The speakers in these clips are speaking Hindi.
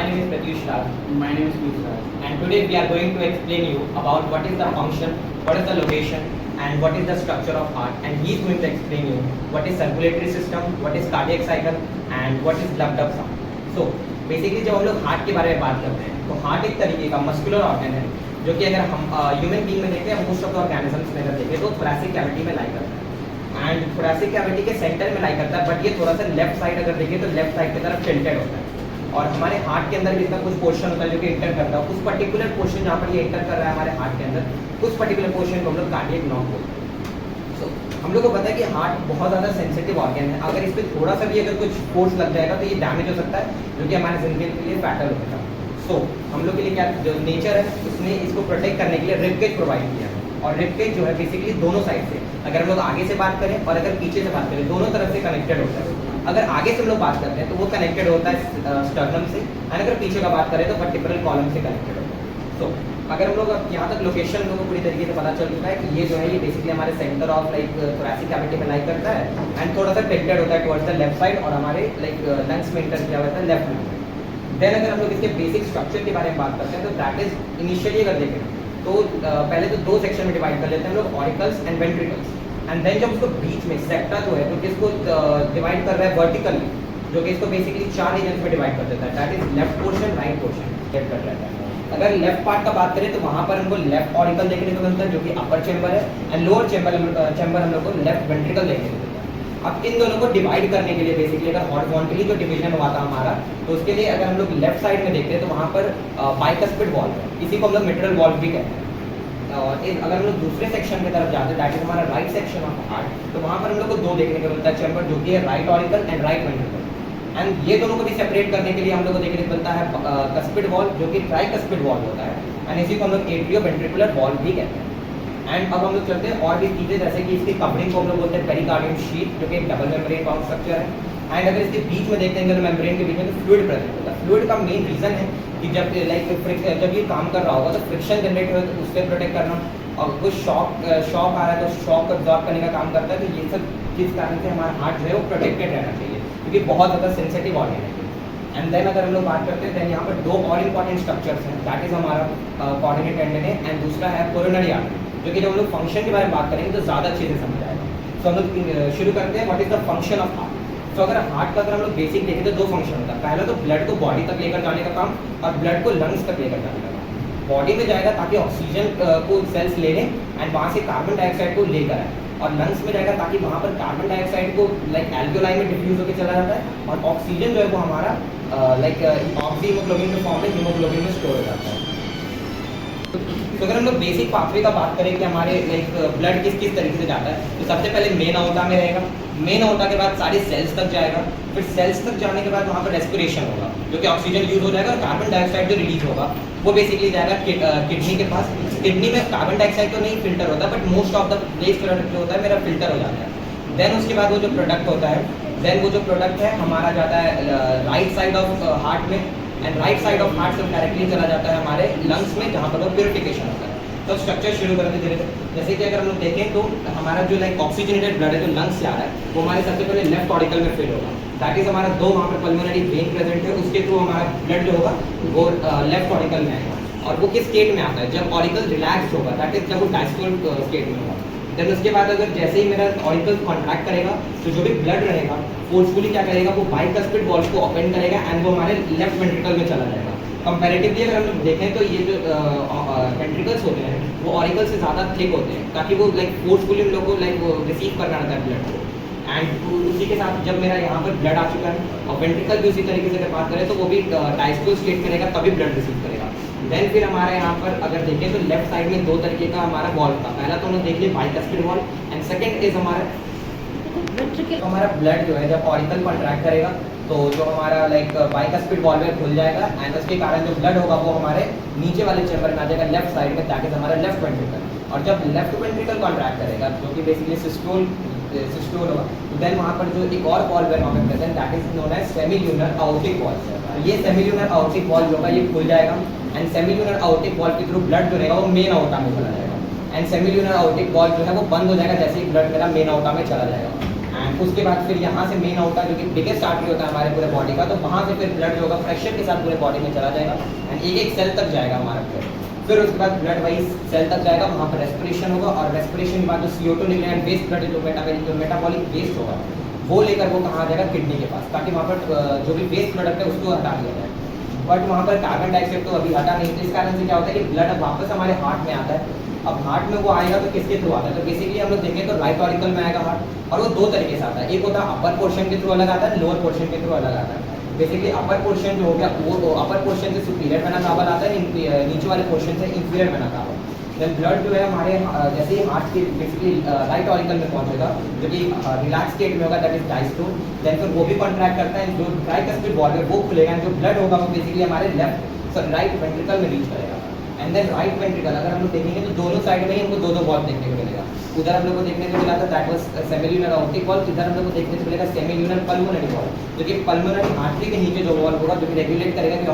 name is Pratyush Raj. My name is Piyush Raj. And today we are going to explain you about what is the function, what is the location, and what is the structure of heart. And he is going to explain you what is circulatory system, what is cardiac cycle, and what is left up sound. So basically जब हम लोग हार्ट के बारे में बात करते हैं तो हार्ट एक तरीके का मस्कुलर ऑर्गन है जो कि अगर हम ह्यूमन बीइंग में देखते हैं मोस्ट ऑफ द ऑर्गेनिजम्स में अगर देखें तो थोरेसिक कैविटी में लाई करता है एंड थोरेसिक कैविटी के सेंटर में लाई करता है बट ये थोड़ा सा लेफ्ट साइड अगर देखें तो लेफ्ट साइड की तरफ टिल्टेड होता है और हमारे हार्ट के अंदर भी इसका कुछ पोर्शन होता है जो कि इंटर करता है उस पर्टिकुलर पोर्शन जहाँ पर ये इंटर कर रहा है हमारे हार्ट के अंदर उस पर्टिकुलर पोर्शन को हम लोग कार्डियक नॉक बोलते हैं। सो हम लोग को पता है कि हार्ट बहुत ज़्यादा सेंसिटिव ऑर्गन है, अगर इस पर थोड़ा सा भी अगर कुछ फोर्स लग जाएगा तो ये डैमेज हो सकता है जो कि हमारे जिंदगी के लिए फैटल होता है। सो हम लोग के लिए क्या जो नेचर है उसने इसको प्रोटेक्ट करने के लिए रिबकेज प्रोवाइड किया है और रिबकेज जो है बेसिकली दोनों साइड से अगर हम लोग आगे से बात करें और अगर पीछे से बात करें दोनों तरफ से कनेक्टेड होता है। अगर आगे से हम लोग बात करते हैं तो वो कनेक्टेड होता है स्टर्नम से एंड अगर पीछे का बात करें तो वर्टिब्रल कॉलम से कनेक्टेड होता है। सो अगर हम लोग यहाँ तक लोकेशन हम लोग को पूरी तरीके से पता चल चुका है कि ये जो है ये बेसिकली हमारे centre of like thoracic cavity में लाई करता है एंड थोड़ा सा टिल्टेड होता है टुवर्ड्स द लेफ्ट साइड और हमारे लाइक लंग्स में इंटर किया हुआ है लेफ्ट में। देन अगर हम लोग इसके बेसिक स्ट्रक्चर के बारे में बात करते हैं तो दैट इज इनिशियली अगर देखें तो पहले तो दो सेक्शन में डिवाइड कर लेते हैं हम लोग auricles and ventricles and then जब उसको बीच में सेप्टा जो है तो किसको डिवाइड कर रहा है वर्टिकली जो कि इसको बेसिकली चार रीजन्स में डिवाइड कर देता है that is left portion right portion get कर रहता है। अगर लेफ्ट पार्ट का बात करें तो वहाँ पर हमको लेफ्ट ऑरिकल देखने को मिलता है जो कि अपर चेंबर है एंड लोअर चेंबर हम लोग को लेफ्ट वेंट्रिकल देखने को मिलता है। अब इन दोनों को डिवाइड करने के लिए बेसिकली अगर हॉरिजॉन्टली जो डिवीजन हुआ था हमारा तो उसके लिए अगर हम लोग लेफ्ट साइड में देखते हैं तो वहाँ पर बाइकस्पिड वॉल्व है, इसी को हम लोग मिट्रल वॉल्व भी कहते हैं। और अगर हम लोग दूसरे सेक्शन की तरफ जाते हैं दैट इज हमारा राइट सेक्शन ऑफ हार्ट तो वहाँ पर हम लोग को दो देखने को मिलता है चेंबर जो कि है right auricle and right ventricle and ये दोनों को भी सेपरेट करने के लिए हम लोग को देखने को मिलता है कस्पिड वॉल्व जो कि ट्राइकस्पिड वॉल्व होता है एंड इसी को हम लोग एट्रियो वेंट्रिकुलर वॉल्व भी कहते हैं। एंड अब हम लोग चलते हैं और भी चीज़ें जैसे कि इसकी कवरिंग को हम लोग बोलते हैं पेरिकार्डियम शीट जो कि एक डबल मेम्ब्रेन बाउंड स्ट्रक्चर है एंड अगर इसके बीच में देखते हैं मेम्ब्रेन के बीच में तो फ्लूइड प्रेजेंट होता है। फ्लूइड का मेन रीजन है कि जब लाइक जब ये काम कर रहा होगा तो फ्रिक्शन जनरेट हो तो उससे प्रोटेक्ट करना और कुछ शॉक आ रहा है तो शॉक को अब्जॉर्ब करने का काम करता है। तो ये सब किस कारण से हमारा हार्ट जो है वो प्रोटेक्टेड रहना चाहिए क्योंकि बहुत ज़्यादा सेंसिटिव ऑर्गन है। एंड देन अगर हम लोग बात करते हैं देन यहाँ पर दो और इंपॉर्टेंट स्ट्रक्चर्स हैं दैट इज हमारा कोऑर्डिनेट टेंडन है एंड दूसरा है कोरोनरी आर्टरी जो कि जब हम लोग फंक्शन के बारे में बात करेंगे तो ज़्यादा अच्छे से समझ आएगा। तो हम लोग शुरू करते हैं what is the function of heart. तो अगर हार्ट का अगर हम लोग बेसिक देखें तो दो फंक्शन होता है, पहला तो ब्लड को बॉडी तक लेकर जाने का काम और ब्लड को लंग्स तक लेकर जाने का काम। बॉडी में जाएगा ताकि ऑक्सीजन को सेल्स ले लें एंड वहाँ से कार्बन डाइऑक्साइड को लेकर आए और लंग्स में जाएगा ताकि वहाँ पर कार्बन डाइऑक्साइड को लाइक एल्वियोलाई में डिफ्यूज होकर चला जाता है और ऑक्सीजन जो है वो हमारा लाइक ऑक्सीहीमोग्लोबिन के फॉर्म में हीमोग्लोबिन में स्टोर हो जाता है। तो अगर हम लोग बेसिक पाथवे का बात करें कि हमारे लाइक ब्लड किस किस तरीके से जाता है तो सबसे पहले मेन अओर्टा में रहेगा, मेन अओर्टा के बाद सारे सेल्स तक जाएगा, फिर सेल्स तक जाने के बाद वहाँ पर रेस्पिरेशन होगा जो कि ऑक्सीजन यूज हो जाएगा और कार्बन डाइऑक्साइड जो रिलीज होगा वो बेसिकली जाएगा किडनी के पास। किडनी में कार्बन डाइऑक्साइड तो नहीं फिल्टर होता but most of the waste product जो होता है मेरा फिल्टर हो जाता है। देन उसके बाद वो जो प्रोडक्ट होता है देन वो जो प्रोडक्ट है हमारा जाता है राइट साइड ऑफ हार्ट में and right side of heart से डायरेक्टली चला जाता है हमारे लंग्स में जहाँ पर वो प्योरिफिकेशन होता है। तो स्ट्रक्चर शुरू करते धीरे धीरे जैसे कि अगर हम लोग देखें तो हमारा जो लाइक ऑक्सीजनेटेड ब्लड है जो लंग्स से आ रहा है वो हमारे सबसे पहले लेफ्ट ऑरिकल में फिल होगा दैट इज हमारा दो वहाँ पर पल्मोनरी वेन प्रेजेंट है उसके थ्रू हमारा ब्लड जो होगा वो लेफ्ट ऑरिकल में आएगा और वो किस स्टेट में आता है जब ऑरिकल रिलैक्स होगा दैट इज जब वो डायस्टोल स्टेट में होगा। देन उसके बाद अगर जैसे ही मेरा ऑरिकल कॉन्ट्रैक्ट करेगा तो जो भी ब्लड रहेगा फोर्सफुली क्या करेगा वो बाइकस्पिड वॉल्व को ओपन करेगा एंड वो हमारे लेफ्ट वेंट्रिकल में चला जाएगा। कंपैरेटिवली अगर हम लोग देखें तो ये जो वेंट्रिकल्स होते हैं वो ऑरिकल से ज़्यादा थिक होते हैं ताकि वो लाइक फोर्सफुली हम लोग को लाइक वो रिसीव करना रहता है ब्लड को एंड उसी के साथ जब मेरा यहाँ पर ब्लड आ चुका है और वेंट्रिकल भी उसी तरीके से अगर बात करें तो वो भी डायस्टोल स्टेट में रहेगा तभी ब्लड रिसीव करेगा। देन फिर हमारे यहाँ पर अगर देखें तो लेफ्ट साइड में दो तरीके का हमारा वॉल्व था, पहला तो हम लोग देख लिया bicuspid valve and second is हमारा ब्लड जो है जब ऑरिकल कॉन्ट्रैक्ट करेगा तो जो हमारा लाइक बाइकस्पिड वॉल्व है खुल जाएगा एंड उसके कारण जो ब्लड होगा वो हमारे नीचे वाले चेंबर में आ जाएगा लेफ्ट साइड में ताकि हमारा लेफ्ट वेंट्रिकल और जब लेफ्ट वेंट्रिकल कॉन्ट्रैक्ट करेगा जो कि बेसिकली सिस्टोल होगा तो देन वहाँ पर जो एक और वॉल्व है वहाँ पे present that is known as semilunar aortic valve. तो ये सेमील्यूनर आउटिक वॉल्व जो होगा ये खुल जाएगा एंड सेमील्यूनर आउटिक वॉल्व के थ्रू ब्लड जो रहेगा वो मेन अओर्टा में चला जाएगा एंड सेमील्यूनर आउटिक वॉल्व जो है वो बंद हो जाएगा जैसे ही ब्लड मेरा मेन अओर्टा में चला जाएगा एंड उसके बाद फिर यहाँ से मेन होता है जो कि बिगेस्ट आर्टरी होता है हमारे पूरे बॉडी का, तो वहाँ से फिर ब्लड जो होगा प्रेशर के साथ पूरे बॉडी में चला जाएगा एंड एक एक सेल तक जाएगा हमारा ब्लड। फिर उसके बाद ब्लड वाइज सेल तक जाएगा, वहाँ पर रेस्पिरेशन होगा और रेस्पिरेशन के बाद जो CO2 निकलेगा एंड वेस्ट ब्लड जो मेटाबॉलिक वेस्ट होगा वो लेकर वो कहाँ आ जाएगा किडनी के पास, ताकि वहाँ पर जो भी वेस्ट प्रोडक्ट है उसको हटा दिया जाए। बट वहाँ पर कार्बन डाइऑक्साइड तो अभी हटा नहीं, तो इस कारण से क्या होता है कि ब्लड अब वापस हमारे हार्ट में आता है। अब हार्ट में वो आएगा तो किसके थ्रू आता है, तो बेसिकली हम लोग देखें तो राइट ऑरिकल में आएगा हार्ट, और वो दो तरीके से आता है, एक होता है अपर पोर्शन के थ्रू अलग आता है, लोअर पोर्शन के थ्रू अलग आता है। बेसिकली अपर पोर्शन जो हो गया वो अपर पोर्शन से सुपीरियर वेना कावा आता है, नीचे वाले पोर्शन से inferior vena cava. Then blood जो है हमारे जैसे ही हार्ट के बेसिकली राइट ऑरिकल में पहुंचेगा जो कि रिलैक्स स्टेट में होगा, दैट इज डायस्टोल, देन फिर वो भी कॉन्ट्रैक्ट करता है, जो ट्राइकस्पिड वॉल्व है वो खुलेगा, जो ब्लड होगा वो बेसिकली हमारे राइट वेंट्रिकल में रीच करेगा। एंड देन राइट वेंट्रिकल अगर हम लोग देखेंगे तो दोनों साइड में ही हमको दो दो वॉल्व देखने को मिलेगा। उधर हम लोग को देखने को मिला था that was semilunar optic valve, इधर हम लोग को देखने को मिलेगा सेमिल्यूनर पल्मोनरी वॉल्व, जो कि पल्मोनरी आर्टरी के नीचे जो वॉल्व होगा जो कि रेगुलेट करेगा कि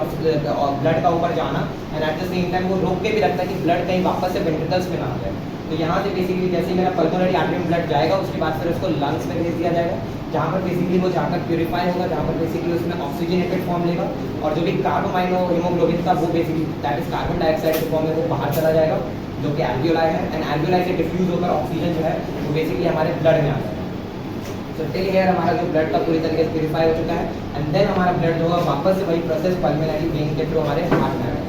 ब्लड का ऊपर जाना, and at the same time वो रोक के भी रखता है कि ब्लड कहीं वापस से वेंट्रिकल्स में ना आ जाए। तो यहाँ से बेसिकली जैसे ही मेरा पल्मोनरी आर्टरी में ब्लड जाएगा उसके बाद फिर उसको लंग्स में भेज दिया जाएगा, जहाँ पर बेसिकली वो जाकर प्यूरिफाई होगा, जहाँ पर बेसिकली उसमें ऑक्सीजनेटेड फॉर्म लेगा, और जो भी कार्बोमाइनो हीमोग्लोबिन का वो basically that is carbon dioxide के फॉर्म में वो बाहर चला जाएगा, जो कि एल्वियोलाई है, एंड एल्वियोलाई से डिफ्यूज होकर ऑक्सीजन जो है वो बेसिकली हमारे ब्लड में आ जाएगा। तो टिल हियर हमारा जो ब्लड का पूरी तरीके से प्यूरिफाई हो चुका है, एंड देन हमारा ब्लड जो होगा वापस से वही प्रोसेस पल्मोनरी वेन के थ्रू हमारे हार्ट में आएगा।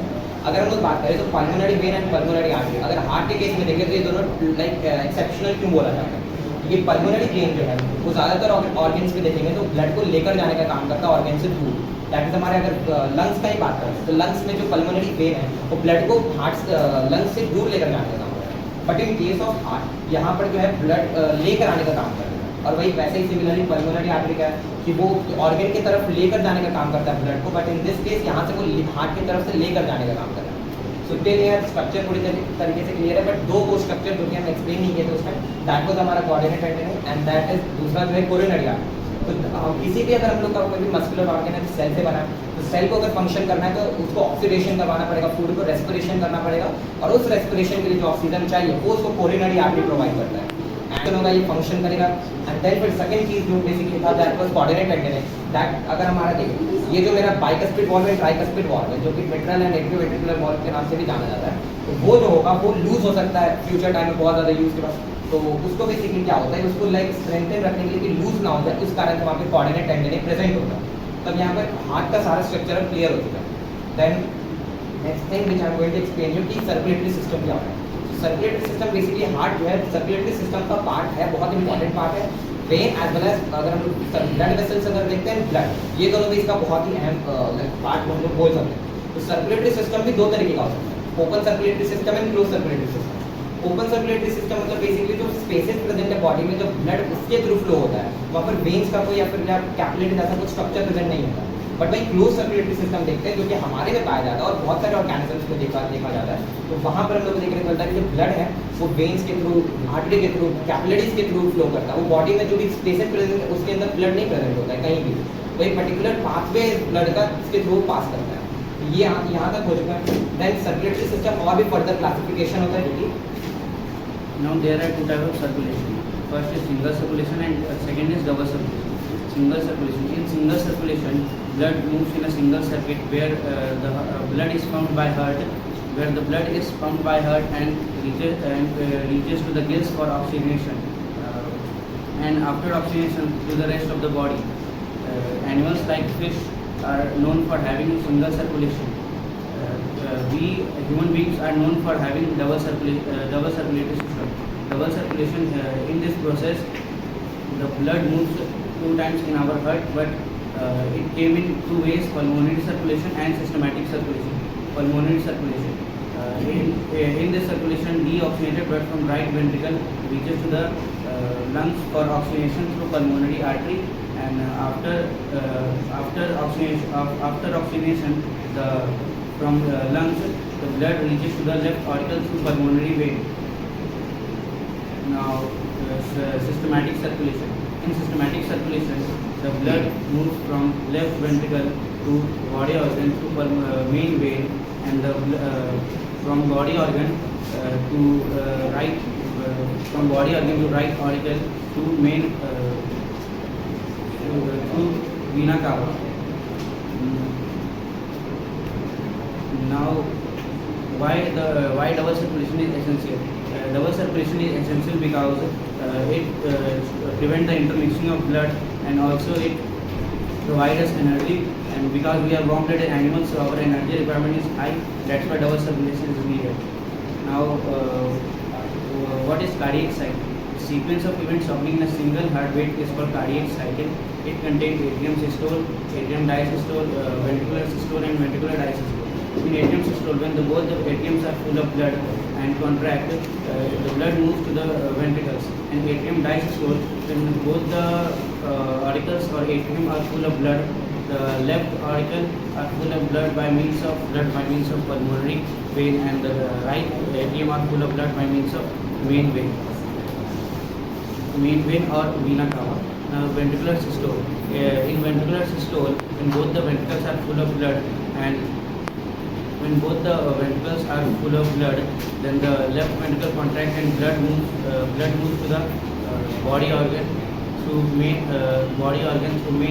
अगर हम लोग बात करें तो pulmonary vein and pulmonary artery, अगर हार्ट के केस में देखें तो ये दोनों लाइक एक्सेप्शनल क्यों बोला जाता है, ये पल्मोनरी वेन जो है वो ज़्यादातर ऑर्गन्स में देखेंगे तो ब्लड को लेकर जाने का काम करता है ऑर्गन से दूर। दैट इज हमारे अगर लंग्स का ही बात करें तो लंग्स में जो पल्मोनरी वेन है वो ब्लड को हार्ट लंग्स से दूर लेकर जाने का काम करता है, but in case of heart यहाँ पर जो है ब्लड लेकर आने का काम करता है। और वही वैसे ही सिमिलरली पल्मोनरी आर्टरी का है कि वो ऑर्गन की तरफ लेकर जाने का काम करता है ब्लड को, बट इन दिस केस यहाँ से वो हार्ट की तरफ से लेकर जाने का काम करता है। सो टिल हियर स्ट्रक्चर पूरी तरीके से क्लियर है, बट दो वो स्ट्रक्चर जो कि हम एक्सप्लेन नहीं किए थे उसमें, दैट वाज हमारा coordinate tendon and that is दूसरा जो है कोरोनरी आर्टरी। तो किसी भी अगर हम लोग का कोई भी मस्कुलर ऑर्गन है सेल से बना है, तो सेल को अगर फंक्शन करना है तो उसको ऑक्सीडेशन करवाना पड़ेगा, फूड को रेस्पिरेशन करना पड़ेगा, और उस रेस्पिरेशन के लिए जो ऑक्सीजन चाहिए वो उसको कोरोनरी आर्टरी प्रोवाइड करता है, एंड होगा ये फंक्शन करेगा। एंड देन फिर सेकंड चीज जो बेसिकली था दैट वाज कोऑर्डिनेट टेंडन है, दैट अगर हमारा देखिए ये जो मेरा बाइकस्पिड वॉल्व है ट्राइकस्पिड वॉल्व है जो कि मिट्रल एंड एट्रियोवेंट्रिकुलर वॉल्व के नाम से भी जाना जाता है, तो वो जो होगा वो लूज हो सकता है फ्यूचर टाइम में बहुत ज़्यादा यूज के बाद, तो उसको बेसिकली क्या होता है उसको लाइक स्ट्रेंथन रखने के लिए कि लूज ना हो जाए, उस कारण से वहाँ पे कोऑर्डिनेट टेंडन प्रेजेंट होता है। तब यहाँ पर हार्ट का सारा स्ट्रक्चर क्लियर हो चुका है। Then next thing which I am going to explain you कि सर्कुलेटरी सिस्टम क्या होता है। सर्कुलेटरी सिस्टम बेसिकली हार्ट जो है सर्कुलेटरी सिस्टम का पार्ट है, बहुत इंपॉर्टेंट पार्ट है। वेन एज वेल एज अगर हम ब्लड वेसल्स अगर देखते हैं ब्लड, ये दोनों भी इसका बहुत ही अहम पार्ट हम लोग बोल सकते हैं। तो सर्कुलेटरी सिस्टम भी दो तरीके का हो सकता है, open circulatory system and close circulatory system. Open circulatory system मतलब बेसिकली जो स्पेसेस प्रेजेंट है बॉडी में, जो ब्लड उसके थ्रू फ्लो होता है, वहाँ पर वेन्स का कोई या फिर कैपिलरी जैसा कुछ स्ट्रक्चर प्रेजेंट नहीं होता। बट वही क्लोज सर्कुलेटरी सिस्टम देखते हैं जो कि हमारे में पाया जाता है और बहुत सारे ऑर्गेनिजम्स को देखा जाता है, तो वहाँ पर हम लोग को देखने को मिलता है कि जो ब्लड है वो वेन्स के थ्रू, आर्टरी के थ्रू, कैपिलरीज के थ्रू फ्लो करता है। वो बॉडी में जो भी स्पेसेस प्रेजेंट है उसके अंदर ब्लड नहीं प्रेजेंट होता है कहीं भी, वही पर्टिकुलर पाथवे ब्लड का इसके थ्रू पास करता है। ये यहाँ तक हो चुका है। देन सर्कुलेटरी सिस्टम और भी फर्दर क्लासिफिकेशन होता है जो कि now there are two types of circulation. First is single circulation and second is double circulation. Single circulation. In single circulation, blood moves in a single circuit where the blood is pumped by heart, and reaches to the gills for oxygenation, and after oxygenation to the rest of the body. Animals like fish are known for having single circulation. We human beings are known for having double circulatory system. Double circulation, in this process the blood moves two times in our heart, but it came in two ways: pulmonary circulation and systematic circulation. Pulmonary circulation, in this circulation deoxygenated blood from right ventricle reaches to the lungs for oxygenation through pulmonary artery, and after oxygenation from lungs, the blood reaches to the left auricle through pulmonary vein. Now, systematic circulation. In systematic circulation, the blood moves from left ventricle to body organ through main vein, and from body organ to right auricle to main through vena cava. Now, why double circulation is essential? Double circulation is essential because it prevents the intermixing of blood, and also it provides us energy. And because we are warm-blooded animals, so our energy requirement is high. That's why double circulation is needed. Now, what is cardiac cycle? The sequence of events occurring in a single heartbeat is called cardiac cycle. It contains atrium systole, atrium diastole, ventricular systole, and ventricular diastole. In atrium systole, when both the atriums are full of blood and contract, the blood moves to the ventricles. And atrium diastole, when both the auricles or atrium are full of blood, the left auricle are full of blood by means of pulmonary vein, and the right atrium are full of blood by means of main vein or vena cava. Now, ventricular systole. In ventricular systole, when both the ventricles are full of blood, and when both the ventricles are full of blood, then the left ventricle contracts and blood moves to the body organ through main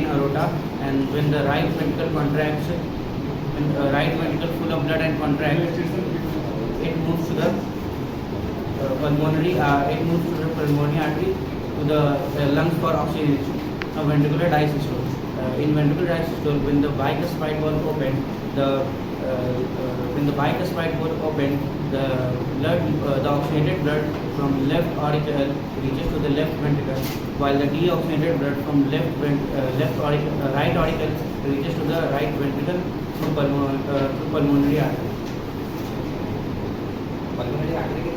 aorta. And when the right ventricle contracts, when right ventricle full of blood and contracts, it moves to the pulmonary artery to the lungs for oxygenation. Now, ventricular disystole. In ventricular disystole, when the bicuspid valve open, the oxygenated blood from left auricle reaches to the left ventricle, while the deoxygenated blood from right auricle reaches to the right ventricle through pulmonary artery. Pulmonary artery